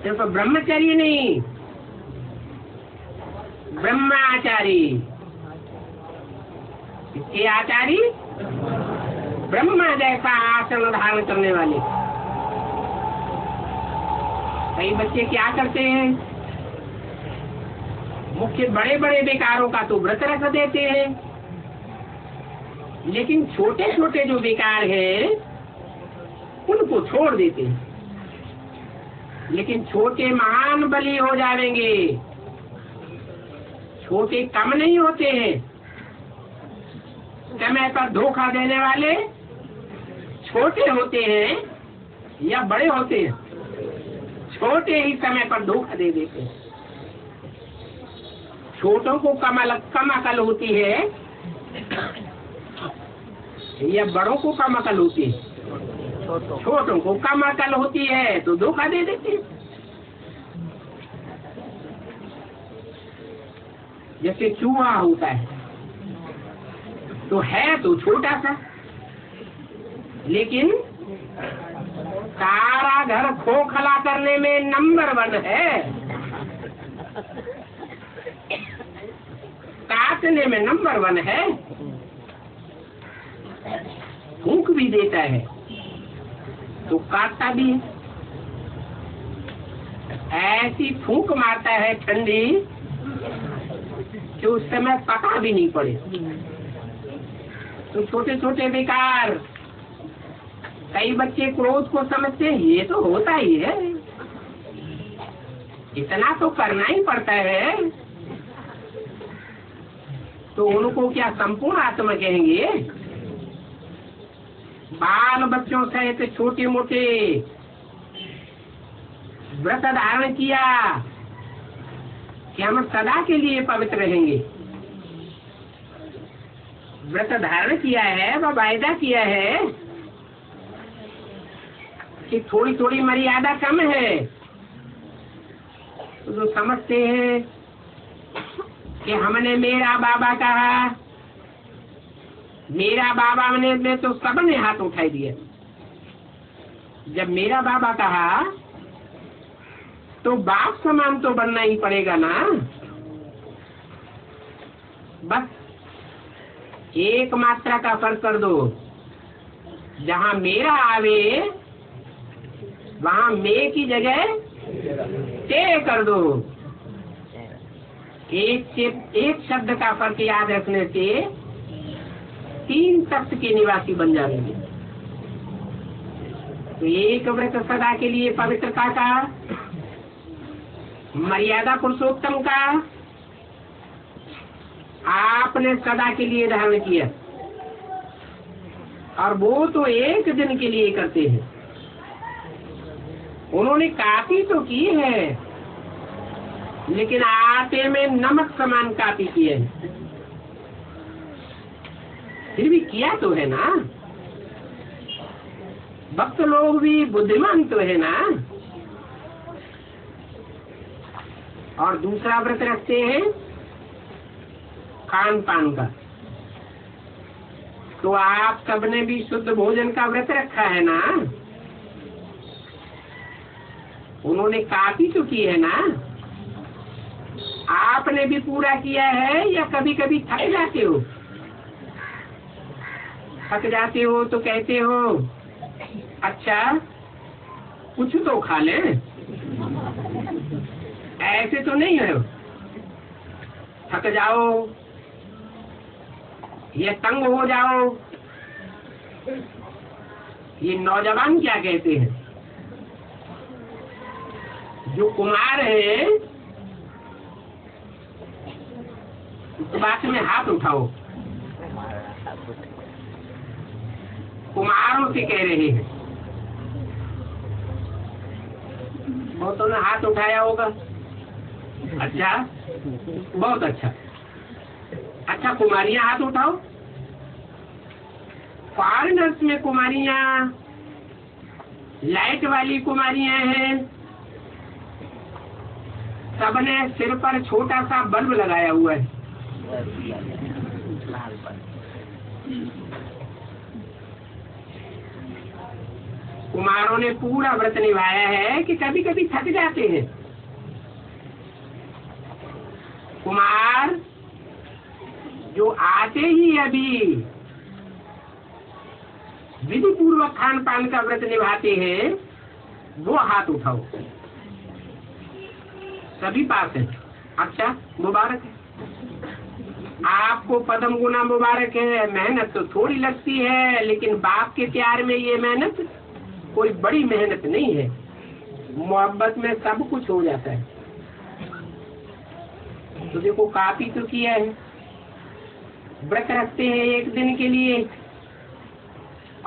Speaker 1: सिर्फ ब्रह्मचर्य नहीं, ब्रह्माचारी। इसके आचारी ब्रह्मा जैसा आसन धारण करने वाले। कई बच्चे क्या करते हैं, मुख्य बड़े बड़े बेकारों का तो व्रत रख देते हैं, लेकिन छोटे छोटे जो बेकार है उनको छोड़ देते हैं। लेकिन छोटे महान बलि हो जाएंगे, छोटे कम नहीं होते हैं। समय पर धोखा देने वाले छोटे होते हैं या बड़े होते हैं? छोटे ही समय पर धोखा दे देते हैं। छोटों को कम अकल होती है या बड़ों को कम अकल होती है? छोटों को कम अकल होती है तो धोखा दे देते हैं। जैसे चूहा होता है तो है तो छोटा सा, लेकिन सारा घर खोखला करने में नंबर 1 है, काटने में नंबर 1 है, फूंक भी देता है तो काटता भी है। ऐसी फूंक मारता है ठंडी कि उस समय पता भी नहीं पड़े। तो छोटे छोटे बेकार, कई बच्चे क्रोध को समझते हैं ये तो होता ही है, इतना तो करना ही पड़ता है, तो उनको क्या संपूर्ण आत्मा कहेंगे? बाल बच्चों सहित छोटे मोटे व्रत धारण किया कि हम सदा के लिए पवित्र रहेंगे। व्रत धारण किया है, वह वायदा किया है कि थोड़ी थोड़ी मर्यादा कम है, तो जो समझते हैं कि हमने मेरा बाबा कहा, मेरा बाबा ने तो सबने हाथ उठाई दिया। जब मेरा बाबा कहा तो बाप समान तो बनना ही पड़ेगा ना। बस एक मात्रा का फर्क कर दो, जहाँ मेरा आवे वहाँ मैं की जगह ते कर दो। एक शब्द का फर्क याद रखने से 3 तख्त के निवासी बन जाएंगे। तो एक व्रत सदा के लिए पवित्रता का, मर्यादा पुरुषोत्तम का आपने सदा के लिए धारण किया, और वो तो एक दिन के लिए करते हैं। उन्होंने काफी तो की है, लेकिन आटे में नमक समान काफी की है, फिर भी किया तो है ना। भक्त लोग भी बुद्धिमान तो है ना। और दूसरा व्रत रखते हैं खान पान का। तो आप सबने भी शुद्ध भोजन का व्रत रखा है ना। उन्होंने काफी तो की है ना। आपने भी पूरा किया है, या कभी कभी थक जाते हो? थक जाते हो तो कहते हो अच्छा कुछ तो खा लें। ऐसे तो नहीं है। थक जाओ या तंग हो जाओ, ये नौजवान क्या कहते हैं? जो कुमार है उस बात में हाथ उठाओ। कुमारों से कह रहे हैं। बहुतों ने हाथ उठाया होगा। अच्छा, बहुत अच्छा। अच्छा, कुमारियां हाथ उठाओ। फॉरेनर्स में कुमारियां लाइट वाली कुमारियां हैं। सबने सिर पर छोटा सा बल्ब लगाया हुआ है। कुमारों ने पूरा व्रत निभाया है कि कभी कभी थक जाते हैं। कुमार जो आते ही अभी विधि पूर्वक खान पान का व्रत निभाते हैं, वो हाथ उठाओ। सभी पास है। अच्छा, मुबारक है आपको, पदम गुना मुबारक है। मेहनत तो थोड़ी लगती है, लेकिन बाप के प्यार में ये मेहनत कोई बड़ी मेहनत नहीं है। मोहब्बत में सब कुछ हो जाता है। तो देखो काफी तो किया है। व्रत रखते हैं एक दिन के लिए,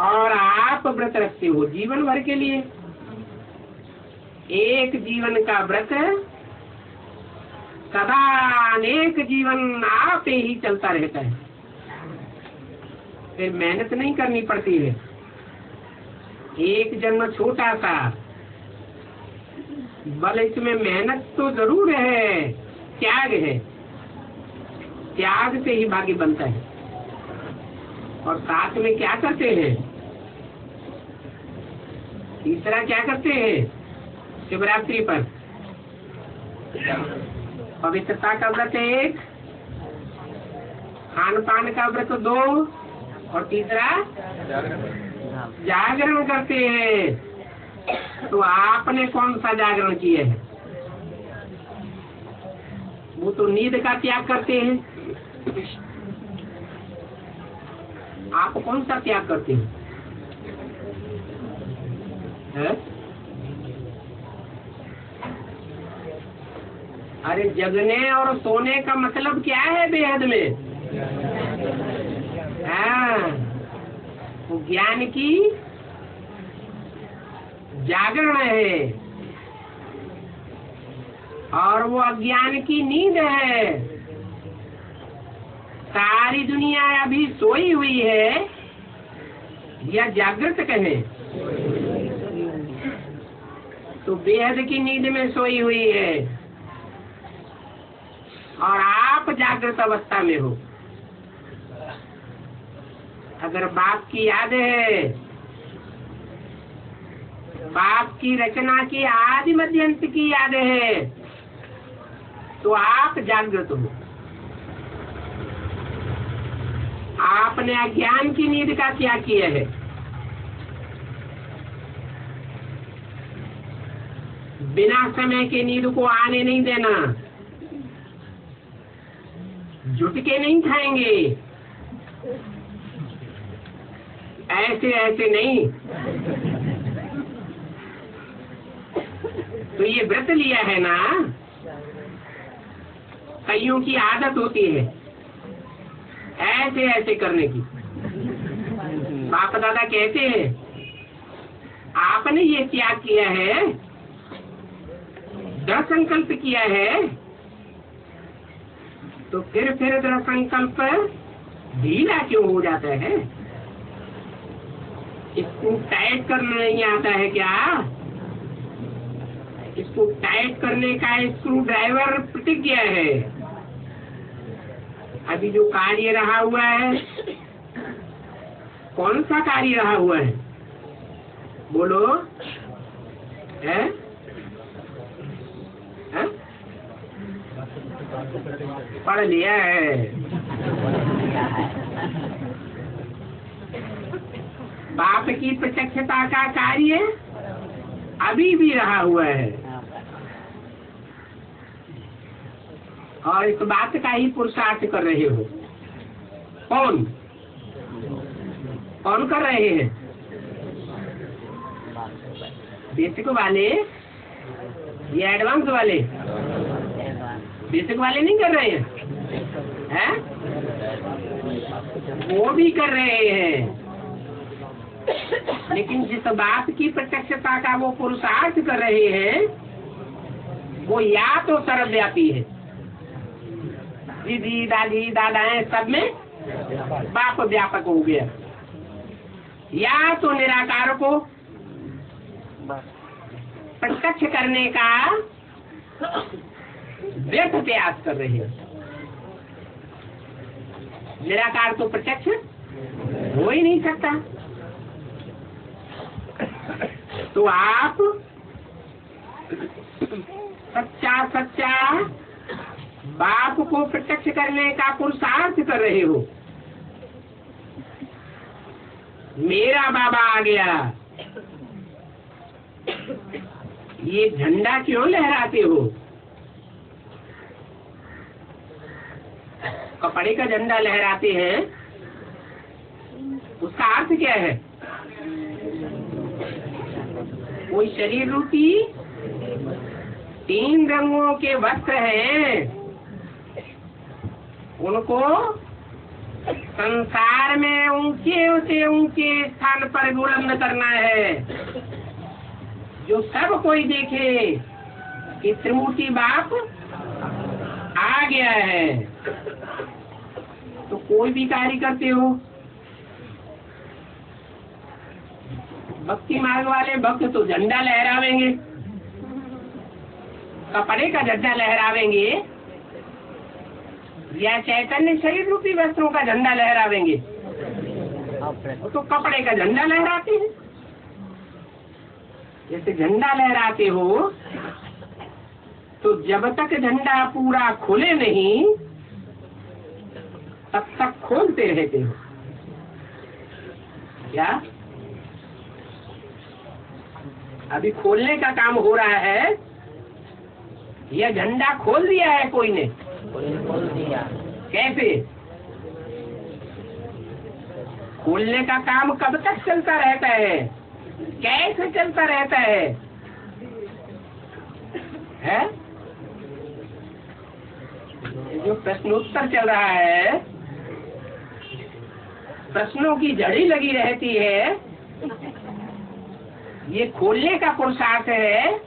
Speaker 1: और आप व्रत रखते हो जीवन भर के लिए। एक जीवन का व्रत सदा अनेक जीवन आप ही चलता रहता है। फिर मेहनत नहीं करनी पड़ती है। एक जन्म छोटा सा, बल इसमें मेहनत तो जरूर है, त्याग है। त्याग से ही भाग्य बनता है। और साथ में क्या करते हैं? तीसरा क्या करते हैं? शिवरात्रि पर पवित्रता का व्रत 1, खान पान का व्रत 2, और तीसरा जागरण करते हैं। तो आपने कौन सा जागरण किया है? वो तो नींद का त्याग करते हैं। आप कौन सा त्याग करते हैं? अरे जगने और सोने का मतलब क्या है बेहद में? हाँ, वो ज्ञान की जागरण है, और वो अज्ञान की नींद है। सारी दुनिया अभी सोई हुई है या जागृत कहे, तो बेहद की नींद में सोई हुई है, और आप जागृत अवस्था में हो। अगर बाप की याद है, बाप की रचना की आदि मध्य अंत की याद है, तो आप जागृत हो। आपने अज्ञान की नींद का त्याग किया है। बिना समय के नींद को आने नहीं देना। जुट के नहीं खाएंगे, ऐसे ऐसे नहीं। तो ये व्रत लिया है ना, कईयों की आदत होती है ऐसे ऐसे करने की। बाप दादा कहते हैं आपने ये त्याग किया है, दृढ़ संकल्प किया है, तो फिर दृढ़ संकल्प ढीला क्यों हो जाता है? इसको टाइट करना नहीं आता है क्या? इसको टाइट करने का स्क्रू ड्राइवर प्रतिज्ञा है। अभी जो कार्य रहा हुआ है, कौन सा कार्य रहा हुआ है? बोलो। है? है? पढ़ लिया है। बाप की प्रत्यक्षता का कार्य अभी भी रहा हुआ है, और इस बात का ही पुरुषार्थ कर रहे हो। कौन कौन कर रहे हैं? बेसिक वाले या एडवांस वाले? बेसिक वाले नहीं कर रहे हैं, वो भी कर रहे हैं, लेकिन जिस बात की प्रत्यक्षता का वो पुरुषार्थ कर रहे हैं, वो या तो सर्वव्यापी है, दीदी दादी दादाएं सब में बाप व्यापक हो गया, या तो निराकार को प्रत्यक्ष करने का व्यर्थ प्रयास कर रहे हैं। निराकार तो प्रत्यक्ष हो ही नहीं सकता। तो आप सच्चा बाप को प्रत्यक्ष करने का पुरुषार्थ कर रहे हो। मेरा बाबा आ गया, ये झंडा क्यों लहराते हो? कपड़े का झंडा लहराते हैं, उसका अर्थ क्या है? कोई शरीर रूपी 3 रंगों के वस्त्र हैं, उनको संसार में ऊंचे से ऊंचे स्थान पर बुलंद करना है, जो सब कोई देखे कि त्रिमूर्ति बाप आ गया है। तो कोई भी कार्य करते हो, भक्ति मार्ग वाले भक्त तो झंडा लहरावेंगे, कपड़े का झंडा लहरावेंगे, या चैतन्य शरीर रूपी वस्त्रों का झंडा लहरावेंगे? तो कपड़े का झंडा लहराते हैं। जैसे झंडा लहराते हो, तो जब तक झंडा पूरा खुले नहीं, तब तक खोलते रहते हो। क्या अभी खोलने का काम हो रहा है, यह झंडा खोल दिया है कोई ने? खोल दिया। कैसे? खोलने का काम कब तक चलता रहता है? कैसे चलता रहता है? जो प्रश्नोत्तर चल रहा है, प्रश्नों की जड़ी लगी रहती है, ये खोलने का पुरुषार्थ है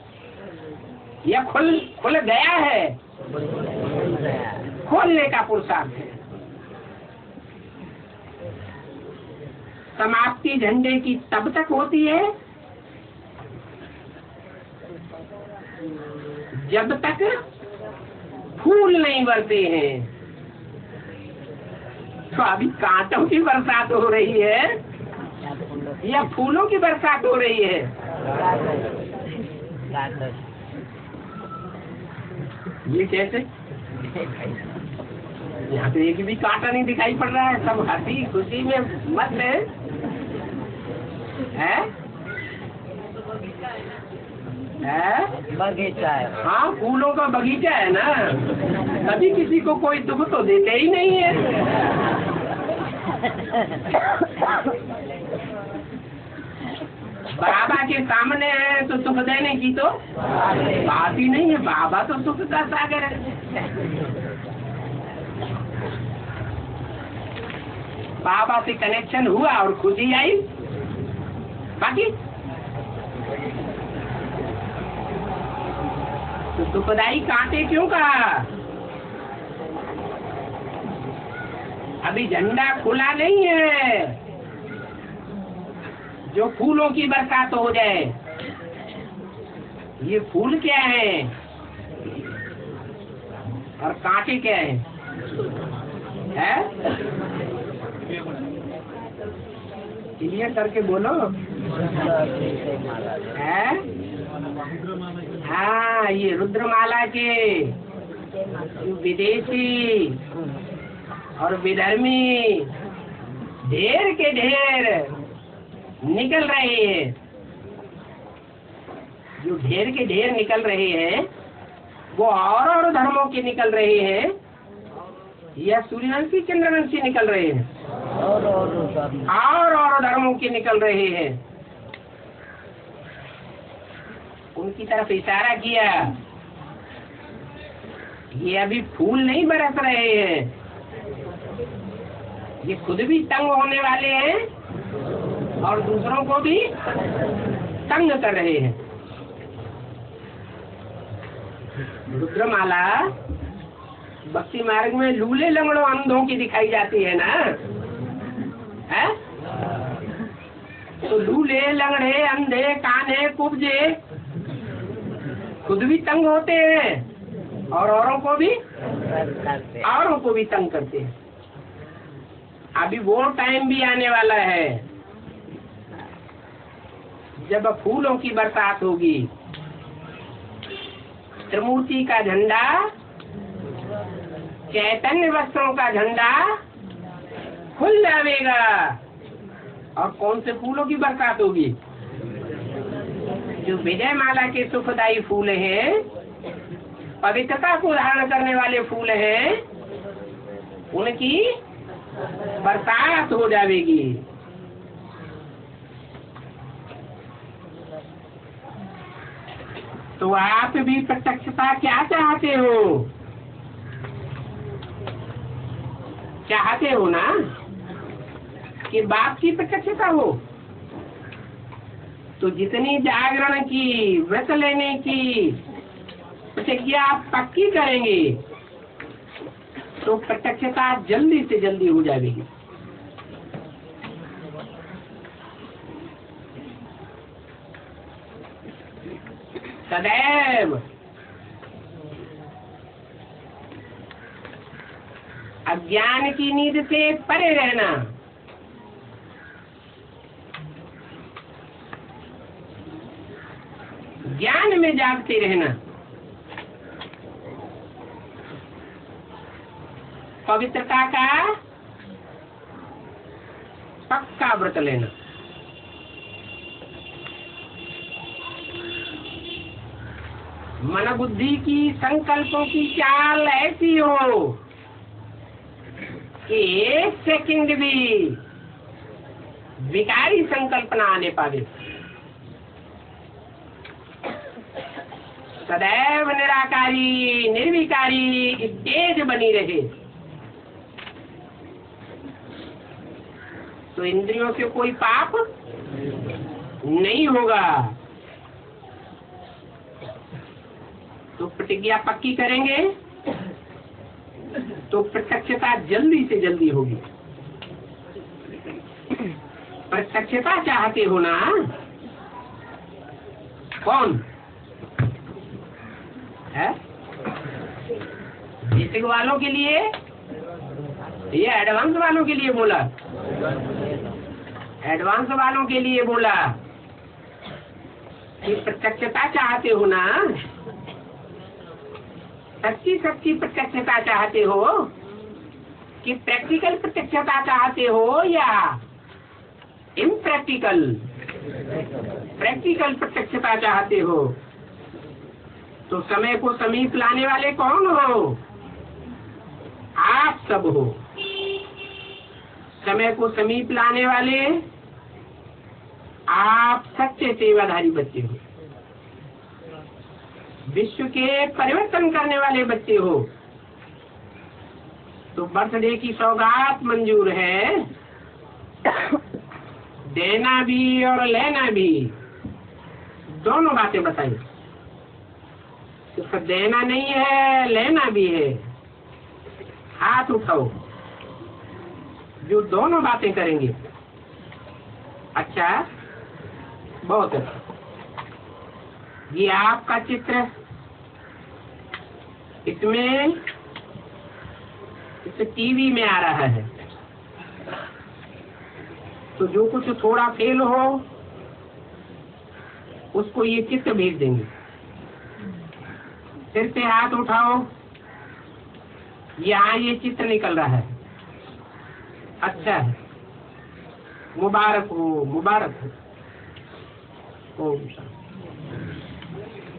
Speaker 1: या खुल गया है? खोलने का पुरुषार्थ है। समाप्ति झंडे की तब तक होती है जब तक फूल नहीं बरते हैं। तो अभी कांटों की बरसात हो रही है या फूलों की बरसात हो रही है? ये कैसे? यहाँ तो एक भी कांटा नहीं दिखाई पड़ रहा है, सब हंसी खुशी में मस्त है। बगीचा है। हाँ, फूलों का बगीचा है ना, कभी किसी को कोई दुख तो देते ही नहीं है। बाबा के सामने है तो सुख देने की तो बात ही नहीं है। बाबा तो सुख का सागर है। बाबा से कनेक्शन हुआ और खुशी आई। बाकी तो सुखदाई कांटे क्यों कहा? अभी झंडा खुला नहीं है जो फूलों की बरसात हो जाए। ये फूल क्या है और कांटे क्या है? क्लियर करके बोलो। है? हाँ, ये रुद्रमाला के विदेशी और विधर्मी ढेर के ढेर निकल रहे हैं। जो ढेर के ढेर निकल रहे हैं वो और धर्मों के निकल रहे हैं या सूर्यवंशी चंद्रवंशी निकल रहे हैं? और धर्मों के निकल रहे हैं। उनकी तरफ इशारा किया। ये अभी फूल नहीं बरस रहे हैं, ये खुद भी तंग होने वाले हैं और दूसरों को भी तंग कर रहे हैं। रुद्रमाला भक्ति मार्ग में लूले लंगड़ों अंधों की दिखाई जाती है ना? है? तो लूले लंगड़े अंधे काने कुब्जे खुद भी तंग होते हैं और औरों को भी तंग करते हैं। अभी वो टाइम भी आने वाला है जब फूलों की बरसात होगी। त्रिमूर्ति का झंडा, चैतन्य वस्त्रों का झंडा खुल जाएगा। और कौन से फूलों की बरसात होगी? जो विजय माला के सुखदायी फूल हैं, पवित्रता को धारण करने वाले फूल हैं, उनकी बरसात हो जाएगी। तो आप भी प्रत्यक्षता क्या चाहते हो? चाहते हो ना कि बाप की प्रत्यक्षता हो? तो जितनी जागरण की, व्रत लेने की प्रतिज्ञा आप पक्की करेंगे तो प्रत्यक्षता जल्दी से जल्दी हो जाएगी। सदैव अज्ञान की नींद से परे रहना, ज्ञान में जागते रहना, पवित्रता का पक्का व्रत लेना। मन बुद्धि की संकल्पों की चाल ऐसी हो कि एक सेकंड भी विकारी संकल्प न आने पावे। सदैव निराकारी निर्विकारी तेज बनी रहे तो इंद्रियों से कोई पाप नहीं होगा। तो प्रतिज्ञा पक्की करेंगे तो प्रत्यक्षता जल्दी से जल्दी होगी। प्रत्यक्षता चाहते हो ना? कौन है? बेसिक वालों के लिए ये एडवांस वालों के लिए बोला? एडवांस वालों के लिए बोला कि प्रत्यक्षता चाहते हो ना? सच्ची सच्ची प्रत्यक्षता चाहते हो कि प्रैक्टिकल प्रत्यक्षता चाहते हो या इम्प्रैक्टिकल? प्रैक्टिकल प्रत्यक्षता चाहते हो तो समय को समीप लाने वाले कौन हो? आप सब हो। समय को समीप लाने वाले आप सच्चे सेवाधारी बच्चे हो, विश्व के परिवर्तन करने वाले बच्चे हो, तो बर्थडे की सौगात मंजूर है, देना भी और लेना भी, दोनों बातें बताइए। सिर्फ देना नहीं है, लेना भी है। हाथ उठाओ जो दोनों बातें करेंगे। अच्छा, बहुत अच्छा। ये आपका चित्र, इसमें इस टीवी में आ रहा है, तो जो कुछ थोड़ा फेल हो उसको ये चित्र भेज देंगे। फिर से हाथ उठाओ, यहाँ ये चित्र निकल रहा है। अच्छा है, मुबारक हो, मुबारक हो। ओम शांति।